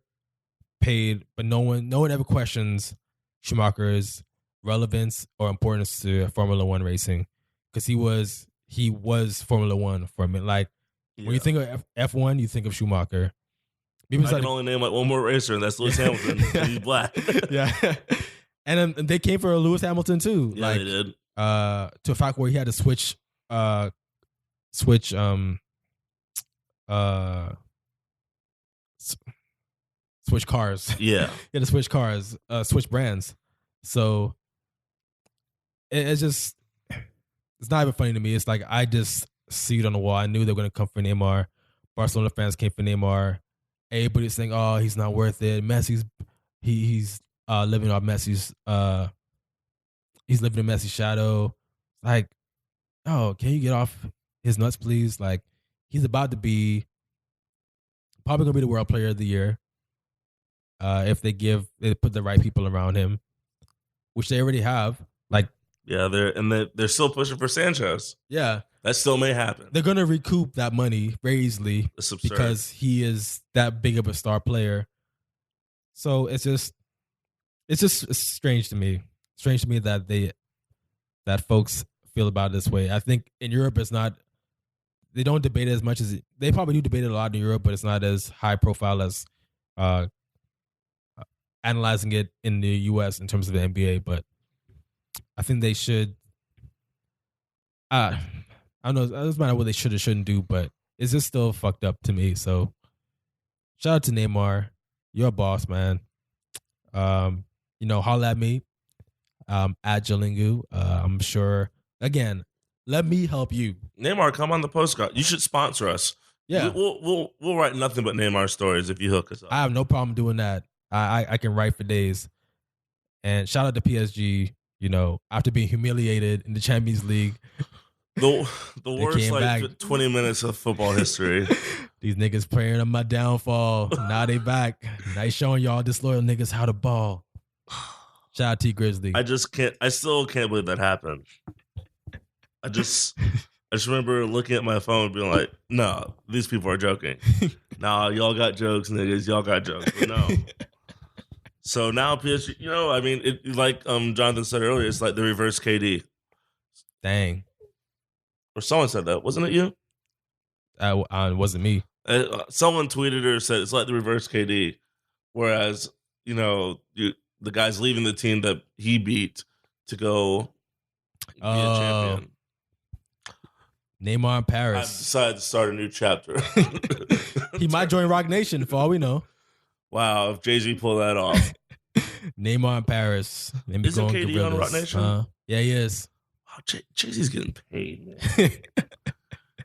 paid, but no one ever questions Schumacher's relevance or importance to Formula One racing, because he was Formula One for a minute. Like when you think of F1, you think of Schumacher. People I can only name like one more racer, and that's Lewis Hamilton. He's black. Yeah, and they came for Lewis Hamilton too. Yeah, they did. To a fact where he had to switch cars. Yeah. He had to switch cars, switch brands. So it's just, it's not even funny to me. It's like, I just see it on the wall. I knew they were going to come for Neymar. Barcelona fans came for Neymar. Everybody's saying, oh, he's not worth it. Messi's, he's living off Messi's, he's living in Messi's shadow. Like, oh, can you get off his nuts, please? Like, he's about to be probably gonna be the World Player of the Year. if they put the right people around him, which they already have. Like, yeah, they're still pushing for Sanchez. Yeah, that still may happen. They're gonna recoup that money very easily because he is that big of a star player. So it's just strange to me. Strange to me that folks feel about it this way. I think in Europe it's not. They don't debate it as much as they probably do debate it a lot in Europe, but it's not as high profile as analyzing it in the U.S. in terms of the NBA. But I think they should. I don't know. It doesn't matter what they should or shouldn't do, but it's just still fucked up to me. So shout out to Neymar. You're a boss, man. Holla at me. At Jalingu. I'm sure. Again, let me help you. Neymar, come on the postcard. You should sponsor us. Yeah, we'll write nothing but Neymar stories if you hook us up. I have no problem doing that. I can write for days. And shout out to PSG. After being humiliated in the Champions League, the worst 20 minutes of football history. These niggas praying on my downfall. Now they back. Now they showing y'all disloyal niggas how to ball. Shout out T Grizzly. I still can't believe that happened. I just remember looking at my phone and being like, no, these people are joking. Nah, y'all got jokes, niggas. Y'all got jokes. But no. So now PSG, like Jonathan said earlier, it's like the reverse KD. Dang. Or someone said that. Wasn't it you? It wasn't me. Someone tweeted or said it's like the reverse KD. Whereas, the guy's leaving the team that he beat to go be a champion. Neymar in Paris. I decided to start a new chapter. He might join Rock Nation for all we know. Wow, if Jay-Z pull that off. Neymar in Paris. Isn't KD on Rock Nation? Yeah, he is. Oh, Jay-Z's getting paid, man.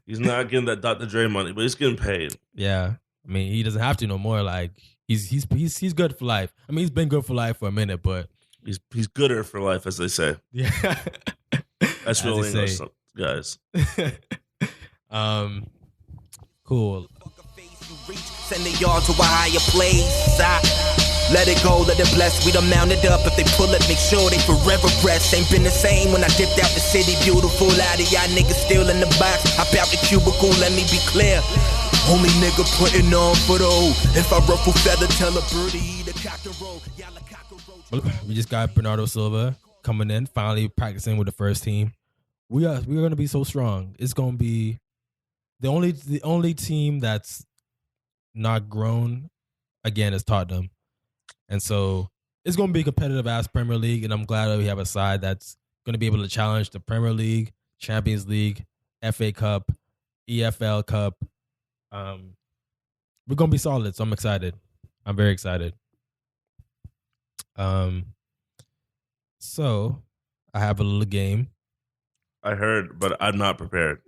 He's not getting that Dr. Dre money, but he's getting paid. Yeah. I mean, he doesn't have to no more. Like, he's good for life. I mean, he's been good for life for a minute, but he's gooder for life, as they say. Yeah. That's real English, guys. Cool. Send the yard to a higher place. Let it go, let it bless. We done mounted up. If they pull it, make sure they forever rest. Ain't been the same when I dipped out the city. Beautiful out of y'all niggas still in the box. Hop out the cubicle, let me be clear. Only nigga putting on for the O. If I ruffle feather, tell a birdie, the cock and roll. We just got Bernardo Silva coming in, finally practicing with the first team. We're gonna be so strong. It's gonna be the only team that's not grown again is Tottenham. And so it's going to be a competitive ass Premier League, and I'm glad that we have a side that's going to be able to challenge the Premier League, Champions League, FA Cup, EFL Cup. We're going to be solid, so I'm excited. I'm very excited. So I have a little game. I heard, but I'm not prepared.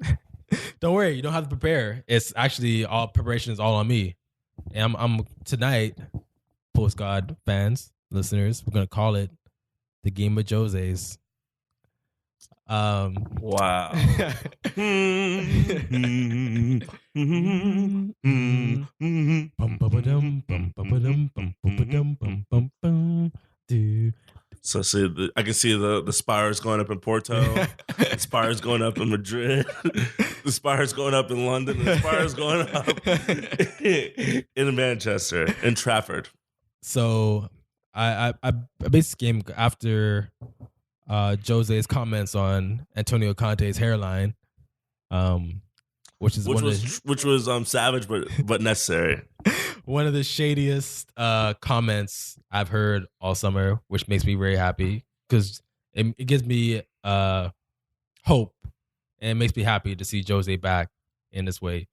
Don't worry, you don't have to prepare. It's actually all preparation is all on me. And I'm tonight, Post God fans, listeners, we're gonna call it the game of Josés. Wow. So see, I can see the spires going up in Porto, the spires going up in Madrid, the spires going up in London, the spires going up in Manchester, in Trafford. So I basically came after José's comments on Antonio Conte's hairline, which was savage but necessary. One of the shadiest comments I've heard all summer, which makes me very happy because it gives me hope and it makes me happy to see José back in this way,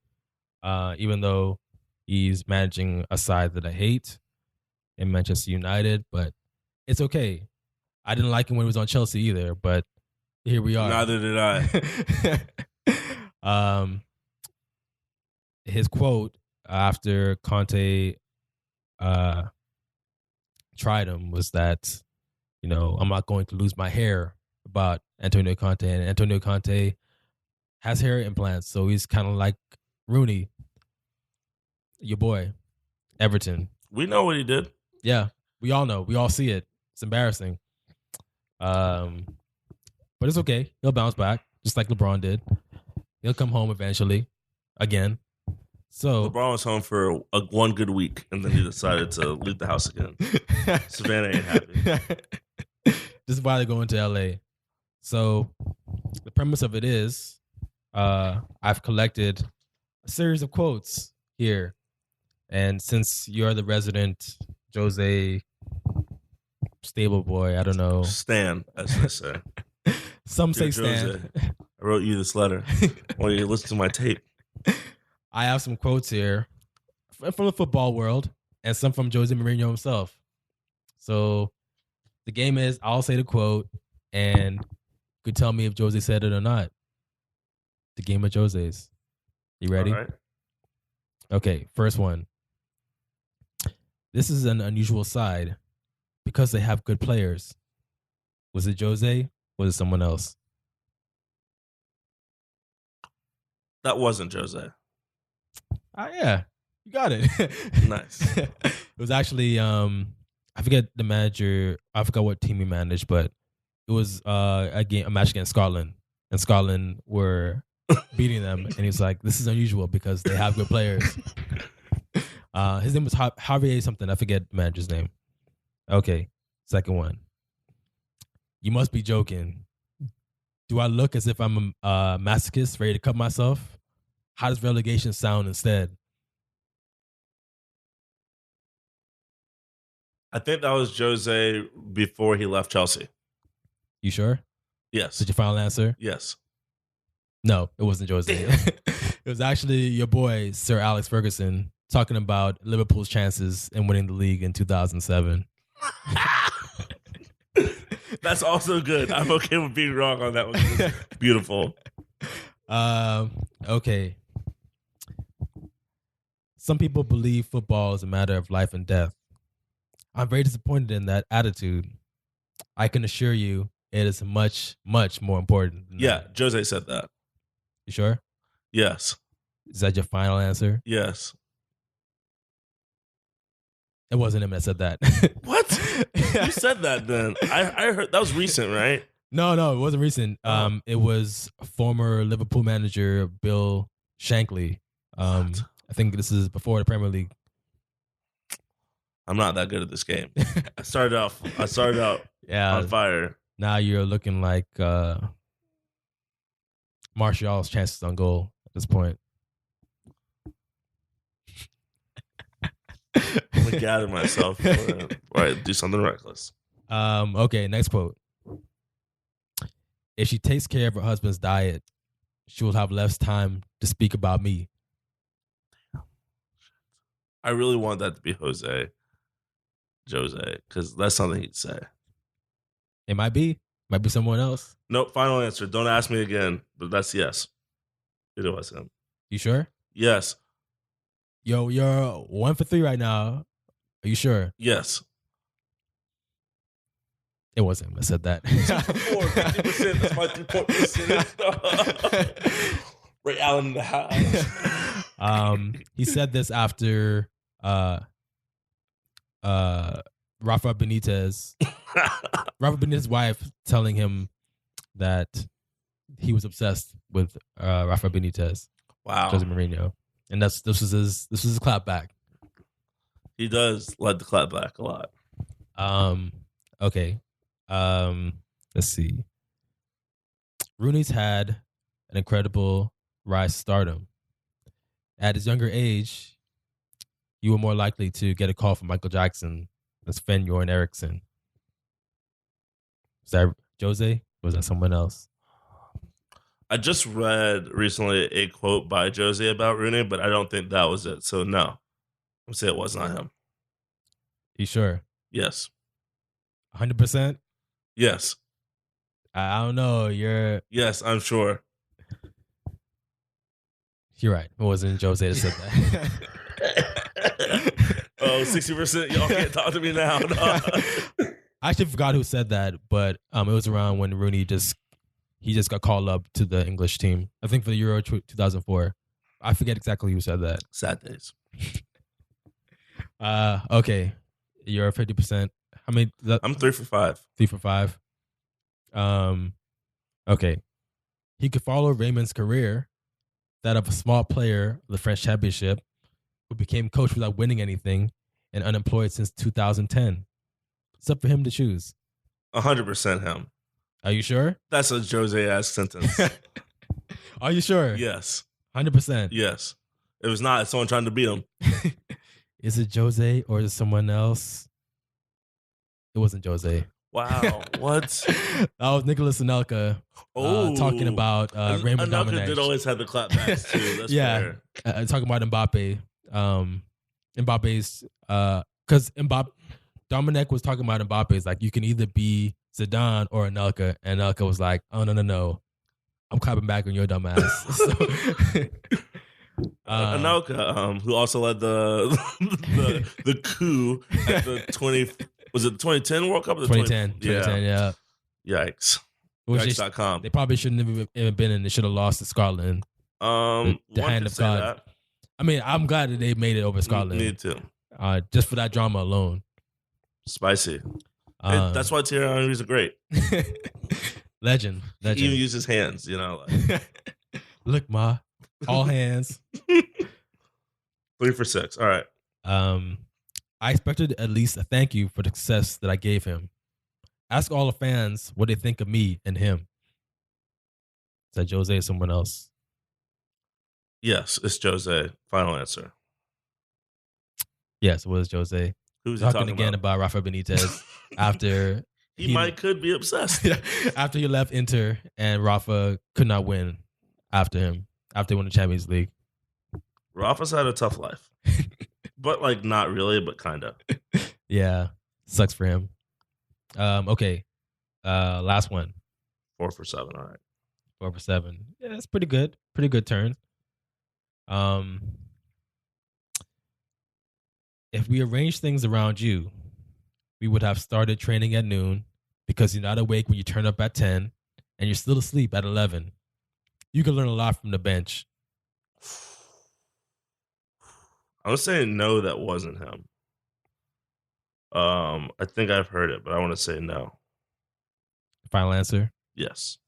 even though he's managing a side that I hate in Manchester United, but it's okay. I didn't like him when he was on Chelsea either, but here we are. Neither did I. His quote after Conte tried him was that, I'm not going to lose my hair about Antonio Conte. And Antonio Conte has hair implants, so he's kind of like Rooney, your boy, Everton. We know what he did. Yeah, we all know. We all see it. It's embarrassing. But it's okay. He'll bounce back, just like LeBron did. He'll come home eventually, again. So LeBron was home for one good week, and then he decided to leave the house again. Savannah ain't happy. This is why they're going to LA. So the premise of it is, I've collected a series of quotes here, and since you're the resident Jose stable boy, I don't know. Stan, as they say. Some say Dear Jose, Stan. I wrote you this letter. I want you to listen to my tape. I have some quotes here from the football world and some from Jose Mourinho himself. So the game is, I'll say the quote and you could tell me if Jose said it or not. The game of Jose's. You ready? All right. Okay, first one. This is an unusual side because they have good players. Was it Jose? Was it someone else? That wasn't Jose. Yeah, you got it. Nice. It was actually I forget the manager. I forgot what team he managed, but it was a match against Scotland, and Scotland were beating them, and he's like, "This is unusual because they have good players." His name was Javier something. I forget the manager's name. Okay, second one. You must be joking. Do I look as if I'm a masochist ready to cut myself? How does relegation sound instead? I think that was Jose before he left Chelsea. You sure? Yes. Is your final answer? Yes. No, it wasn't Jose. It was actually your boy, Sir Alex Ferguson, talking about Liverpool's chances in winning the league in 2007. That's also good. I'm okay with being wrong on that one. It's beautiful. Okay. Some people believe football is a matter of life and death. I'm very disappointed in that attitude. I can assure you it is much, much more important than Yeah, that. Jose said that. You sure? Yes. Is that your final answer? Yes. It wasn't him that said that. What? Who said that then? I heard that was recent, right? No, it wasn't recent. It was former Liverpool manager Bill Shankly. What? I think this is before the Premier League. I'm not that good at this game. I started out Yeah. on fire. Now you're looking like Martial's chances on goal at this point. I'm gonna gather myself. Right, do something reckless. Okay, next quote. If she takes care of her husband's diet, she will have less time to speak about me. I really want that to be Jose, because that's something he'd say. It might be someone else. Nope, final answer. Don't ask me again, but that's yes. It was him. You sure? Yes. Yo, you're 1 for 3 right now. Are you sure? Yes. It wasn't him that said that. 50%. That's my 3-point percentage. Ray Allen in the house. He said this after Rafa Benitez's wife telling him that he was obsessed with Rafa Benitez, Wow. Jose Mourinho, and this was his clap back. He does like to clap back a lot. Okay. Let's see. Rooney's had an incredible rise to stardom. At his younger age, you were more likely to get a call from Michael Jackson than Sven Göran Eriksson. Was that Jose? Or was that someone else? I just read recently a quote by Jose about Rooney, but I don't think that was it. So no, I'm say it was not him. You sure? Yes. 100%? Yes. I don't know. You're I'm sure. right. It wasn't Jose that said that. 60%. Y'all can't talk to me now. No. I actually forgot who said that, but it was around when Rooney just got called up to the English team. I think for the Euro 2004. I forget exactly who said that. Sad days. Okay. You're 50%. How many? I'm 3 for 5. 3 for 5. Okay. He could follow Raymond's career, that of a small player of the French Championship, who became coach without winning anything and unemployed since 2010. It's up for him to choose. 100% him. Are you sure? That's a Jose-ass sentence. Are you sure? Yes. 100%. Yes. If it's not, it's someone trying to beat him. Is it Jose or is it someone else? It wasn't Jose. Wow. What? That was Nicolas Anelka talking about Raymond Anelka Domenech. did always have the clapbacks too. That's fair. Talking about Mbappe. Mbappe's because Domenech was talking about Mbappe's like you can either be Zidane or Anelka, and Anelka was like, oh no, I'm clapping back on your dumb ass. Anelka, who also led the coup at the 2010 World Cup? 2010, yeah. Yikes. Yikes.com. They probably shouldn't have even been in. They should have lost to Scotland. The hand of God. That. I mean, I'm glad that they made it over Scotland. Me too. Just for that drama alone. Spicy. That's why Thierry Henry's great. Legend. He even uses his hands, Like. Look, Ma. All hands. 3 for 6. All right. I expected at least a thank you for the success that I gave him. Ask all the fans what they think of me and him. Is that Jose or someone else? Yes, it's Jose. Final answer. Yes, it was Jose. Who's he talking again about Rafa Benitez after he could be obsessed. After he left Inter and Rafa could not win after him, after he won the Champions League. Rafa's had a tough life. But like not really, but kind of. Yeah. Sucks for him. Okay. Last one. 4 for 7. All right. 4 for 7. Yeah, that's pretty good. Pretty good turn. If we arranged things around you, we would have started training at noon because you're not awake when you turn up at 10 and you're still asleep at 11. You can learn a lot from the bench. I was saying no, that wasn't him. I think I've heard it, but I want to say no. Final answer? Yes.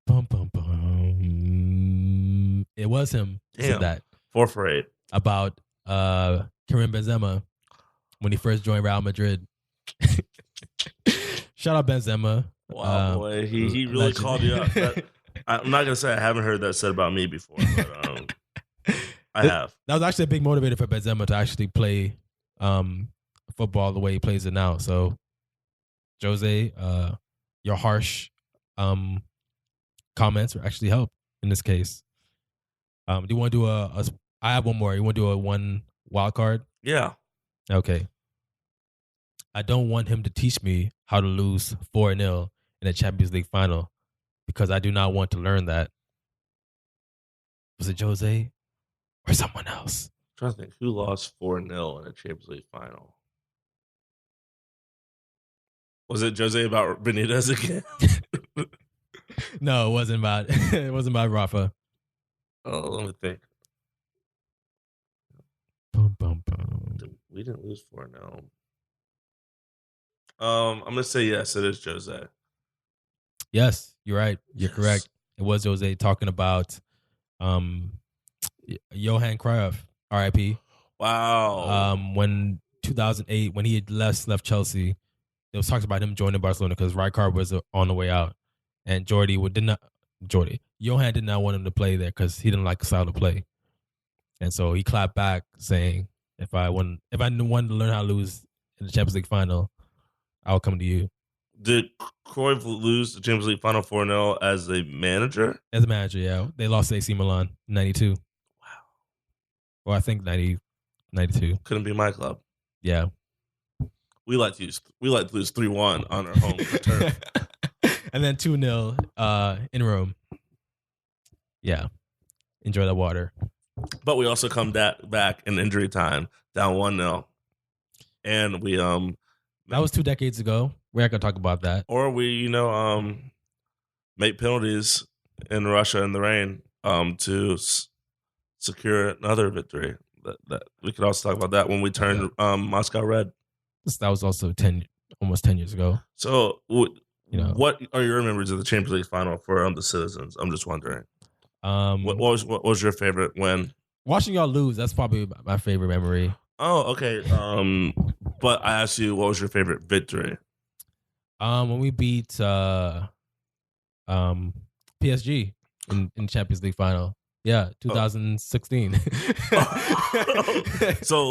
Bum, bum, bum. It was him. Damn. Said that. 4 for 8. About Karim Benzema when he first joined Real Madrid. Shout out Benzema. Wow, boy. He really legend. called you out. I'm not going to say I haven't heard that said about me before, but I have. That was actually a big motivator for Benzema to actually play football the way he plays it now. So, Jose, your harsh comments actually help in this case. Do you want to do I have one more. You want to do a one wild card? Yeah. Okay. I don't want him to teach me how to lose 4-0 in a Champions League final because I do not want to learn that. Was it Jose or someone else? I'm trying to think who lost 4-0 in a Champions League final. Was it Jose about Benitez again? No, it wasn't about Rafa. Oh, let me think. Boom, boom, boom. We didn't lose 4-0. I'm gonna say yes. It is Jose. Yes, you're right. You're correct. It was Jose talking about Johan Cruyff, R.I.P. Wow. When 2008, when he had left Chelsea, it was talked about him joining Barcelona because Rijkaard was on the way out, and Johan did not want him to play there because he didn't like the style to play, and so he clapped back saying, "If I wanted to learn how to lose in the Champions League final, I'll come to you." Did Cruyff lose the Champions League final 4-0 as a manager? As a manager, yeah. They lost to AC Milan in 92. Wow. Or I think 92. Couldn't be my club. Yeah. We like to lose 3-1 on our home turf. And then 2-0 in Rome. Yeah. Enjoy the water. But we also come back in injury time, down 1-0. And we that was 2 decades ago. We're not gonna talk about that. Or we, make penalties in Russia in the rain to secure another victory. That we could also talk about that when we turned Moscow red. That was also almost 10 years ago. So, You know. what are your memories of the Champions League final for the Citizens? I'm just wondering. What was your favorite win? Watching y'all lose, that's probably my favorite memory. Oh, okay. But I asked you, what was your favorite victory? When we beat PSG in Champions League final. Yeah, 2016. So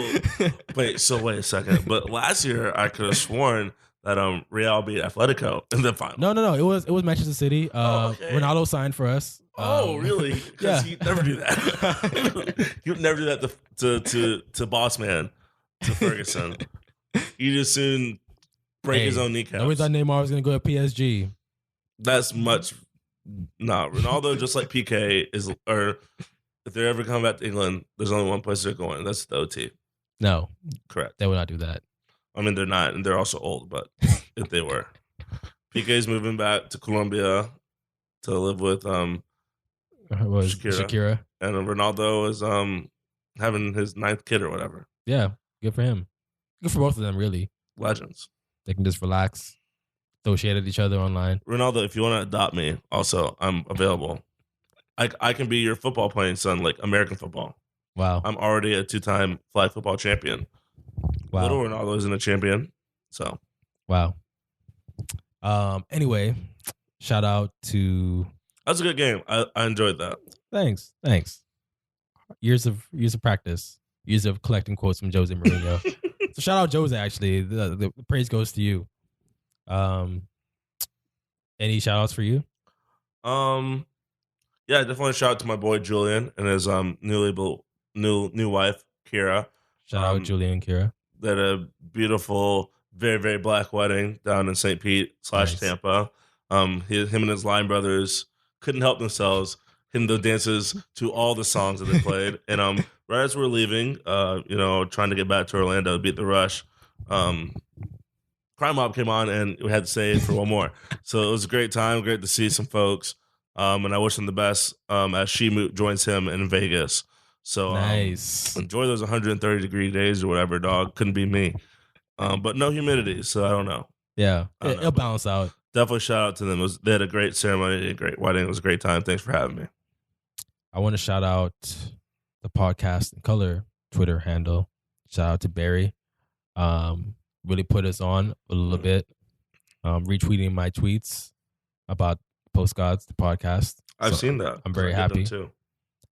wait a second. But last year I could have sworn that Real beat Atletico in the final. No. It was Manchester City. Okay. Ronaldo signed for us. Really? Because Yeah. he'd never do that. He would never do that to boss man, to Ferguson. He'd just soon break his own kneecaps. Nobody thought Neymar was going to go to PSG. That's much. Nah, Ronaldo, just like PK, or if they ever come back to England, there's only one place they're going. That's the OT. No, Correct. they would not do that. I mean, they're not, and they're also old, but if they were. PK's moving back to Colombia to live with Shakira. and Ronaldo is having his 9th kid or whatever. Yeah, good for him. Good for both of them, really. Legends. They can just relax, throw shade at each other online. Ronaldo, if you want to adopt me, also I'm available. I can be your football playing son, like American football. Wow. I'm already a 2-time flag football champion. Wow. Little Ronaldo isn't a champion, so Wow. Anyway, shout out to. That's a good game. I enjoyed that. Thanks. Years of practice. Years of collecting quotes from Jose Mourinho. So shout out Jose. Actually, the praise goes to you. Any shout outs for you? Yeah, definitely shout out to my boy Julian and his new wife Kira. Shout out Julian and Kira. They had a beautiful, very, very black wedding down in St. Pete / Nice. Tampa. Him and his line brothers couldn't help themselves hitting the dances to all the songs that they played. And right as we're leaving, trying to get back to Orlando to beat the rush, Crime Mob came on and we had to stay for one more. So it was a great time, great to see some folks. And I wish him the best as Shimu joins him in Vegas. So Nice. Enjoy those 130-degree days or whatever, dog. Couldn't be me. But no humidity, so I don't know. Yeah, I don't know, it'll balance out. Definitely shout out to them. They had a great ceremony, a great wedding. It was a great time. Thanks for having me. I want to shout out the Podcast in Color Twitter handle. Shout out to Barry. Really put us on a little bit. Retweeting my tweets about Postcards, the podcast. I've So seen that. I'm very I did them happy. too.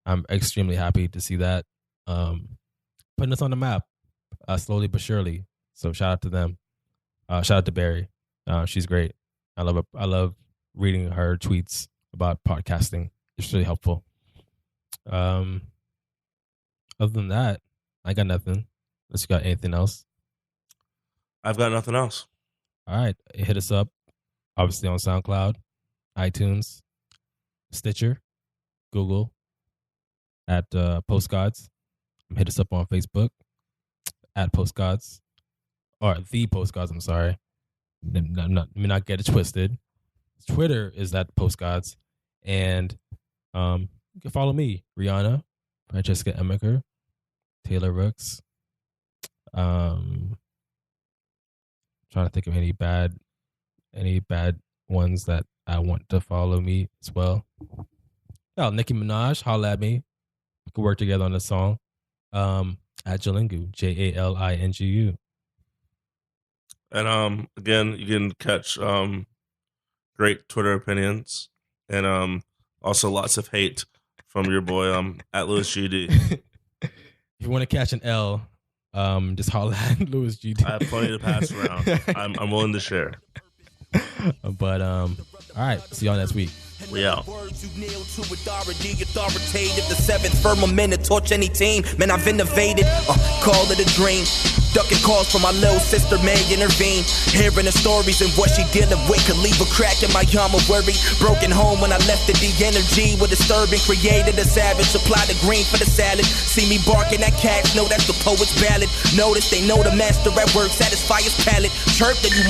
I'm extremely happy to see that. Putting us on the map, slowly but surely. So shout out to them. Shout out to Barry. She's great. I love reading her tweets about podcasting. It's really helpful. Other than that, I got nothing. Unless you got anything else. I've got nothing else. All right. Hit us up. Obviously on SoundCloud, iTunes, Stitcher, Google, at Postcards. Hit us up on Facebook at Postcards. Or the Postcards, I'm sorry. Let me not get it twisted. Twitter is at Postcards. And you can follow me, Rihanna, Francesca Emiker, Taylor Rooks. Trying to think of any bad ones that I want to follow me as well. Oh, Nicki Minaj, holla at me. We could work together on this song. At Jalingu, Jalingu. And again, you can catch great Twitter opinions and also lots of hate from your boy at Louis GD. If you want to catch an L, just holla at Louis GD. I have plenty to pass around. I'm willing to share. But all right, see y'all next week. We out. Words you kneel to authority, authoritative. The seventh firmament to torch any team. Man, I've innovated. Call it a dream. Ducking calls from my little sister May intervene. Hearing the stories and what she dealing with could leave a crack in my armor worry. Broken home when I left it, the energy with disturbing. Created a savage, supply the green for the salad. See me barking at cats, know that's the poet's ballad. Notice they know the master at work, satisfy his palate. Chirp that you